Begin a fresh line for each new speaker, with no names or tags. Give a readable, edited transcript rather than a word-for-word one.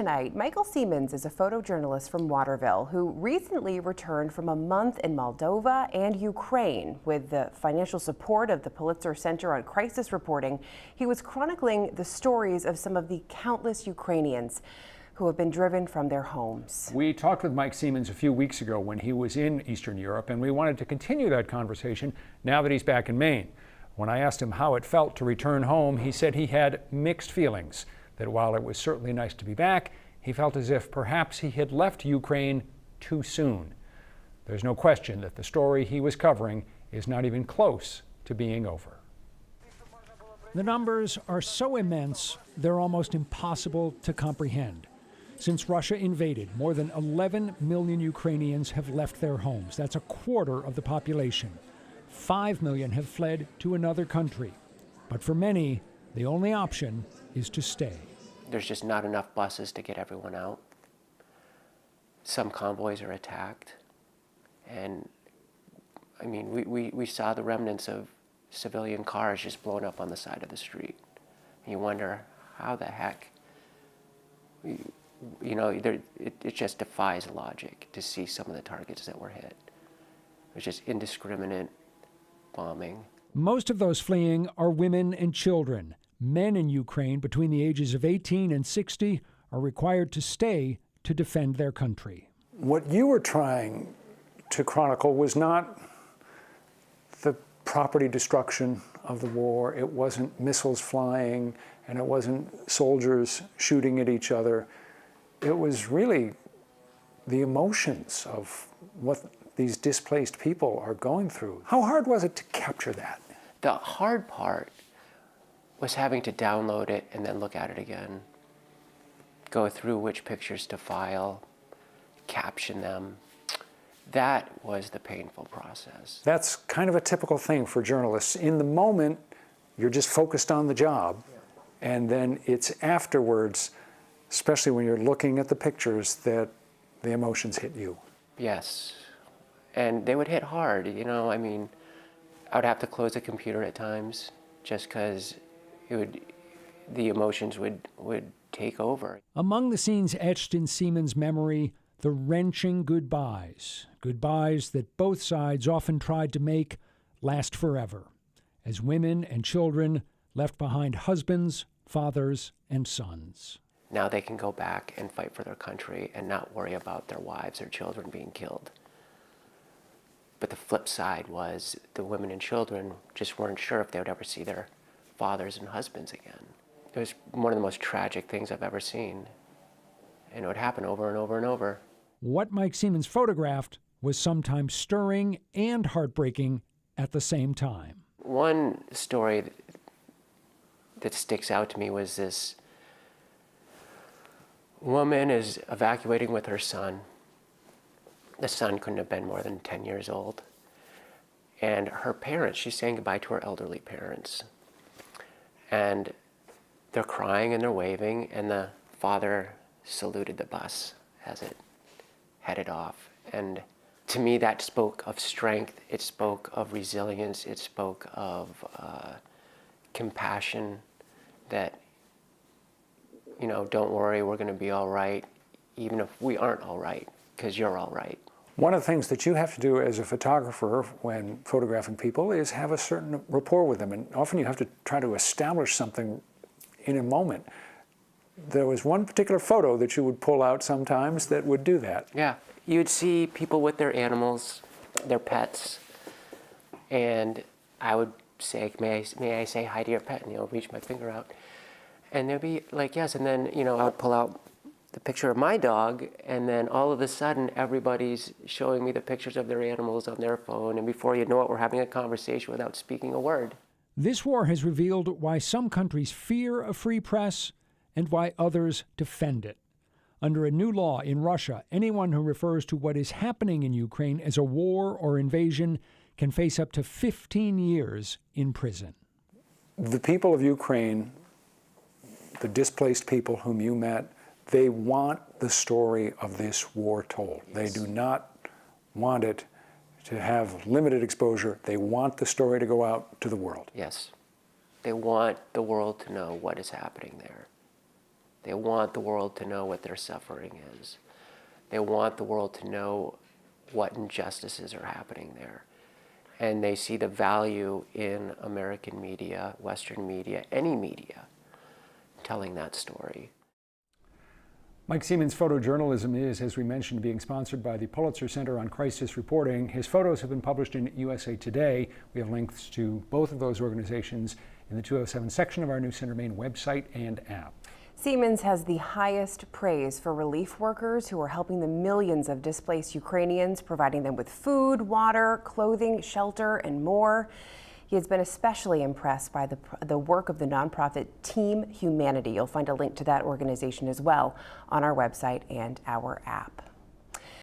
Tonight, Michael Siemens is a photojournalist from Waterville who recently returned from a month in Moldova and Ukraine. With the financial support of the Pulitzer Center on Crisis Reporting, he was chronicling the stories of some of the countless Ukrainians who have been driven from their homes.
We talked with Mike Siemens a few weeks ago when he was in Eastern Europe, and we wanted to continue that conversation now that he's back in Maine. When I asked him how it felt to return home, he said he had mixed feelings. That while it was certainly nice to be back, he felt as if perhaps he had left Ukraine too soon. There's no question that the story he was covering is not even close to being over.
The numbers are so immense, they're almost impossible to comprehend. Since Russia invaded, more than 11 million Ukrainians have left their homes. That's a quarter of the population. 5 million have fled to another country. But for many, the only option is to stay.
There's just not enough buses to get everyone out. Some convoys are attacked. And I mean, we saw the remnants of civilian cars just blown up on the side of the street. And you wonder how the heck, it just defies logic to see some of the targets that were hit. It was just indiscriminate bombing.
Most of those fleeing are women and children. Men in Ukraine between the ages of 18 and 60 are required to stay to defend their country.
What you were trying to chronicle was not the property destruction of the war. It wasn't missiles flying, and it wasn't soldiers shooting at each other. It was really the emotions of what these displaced people are going through. How hard was it to capture that?
The hard part was having to download it and then look at it again, go through which pictures to file, caption them. That was the painful process.
That's kind of a typical thing for journalists. In the moment, you're just focused on the job, and then it's afterwards, especially when you're looking at the pictures, that the emotions hit you.
Yes, and they would hit hard, I mean, I would have to close the computer at times just because the emotions would take over.
Among the scenes etched in Siemens' memory, the wrenching goodbyes that both sides often tried to make last forever, as women and children left behind husbands, fathers, and sons.
Now they can go back and fight for their country and not worry about their wives or children being killed. But the flip side was the women and children just weren't sure if they would ever see their fathers and husbands again. It was one of the most tragic things I've ever seen. And it would happen over and over and over.
What Mike Siemens photographed was sometimes stirring and heartbreaking at the same time.
One story that sticks out to me was this woman is evacuating with her son. The son couldn't have been more than 10 years old. And her parents, she's saying goodbye to her elderly parents. And they're crying and they're waving, and the father saluted the bus as it headed off. And to me, that spoke of strength, it spoke of resilience, it spoke of compassion that, don't worry, we're gonna be all right, even if we aren't all right, because you're all right.
One of the things that you have to do as a photographer when photographing people is have a certain rapport with them, and often you have to try to establish something in a moment. There was one particular photo that you would pull out sometimes that would do that.
Yeah, you'd see people with their animals, their pets, and I would say, may I say hi to your pet? And reach my finger out. And they'd be like, yes, and then, I'd pull out the picture of my dog, and then all of a sudden everybody's showing me the pictures of their animals on their phone, and before you know it, we're having a conversation without speaking a word.
This war has revealed why some countries fear a free press and why others defend it. Under a new law in Russia, anyone who refers to what is happening in Ukraine as a war or invasion can face up to 15 years in prison.
The people of Ukraine, the displaced people whom you met, they want the story of this war told. Yes. They do not want it to have limited exposure. They want the story to go out to the world.
Yes. They want the world to know what is happening there. They want the world to know what their suffering is. They want the world to know what injustices are happening there. And they see the value in American media, Western media, any media, telling that story.
Mike Seaman's photojournalism is, as we mentioned, being sponsored by the Pulitzer Center on Crisis Reporting. His photos have been published in USA Today. We have links to both of those organizations in the 207 section of our News Center Maine website and app.
Seaman's has the highest praise for relief workers who are helping the millions of displaced Ukrainians, providing them with food, water, clothing, shelter, and more. He has been especially impressed by the work of the nonprofit Team Humanity. You'll find a link to that organization as well on our website and our app.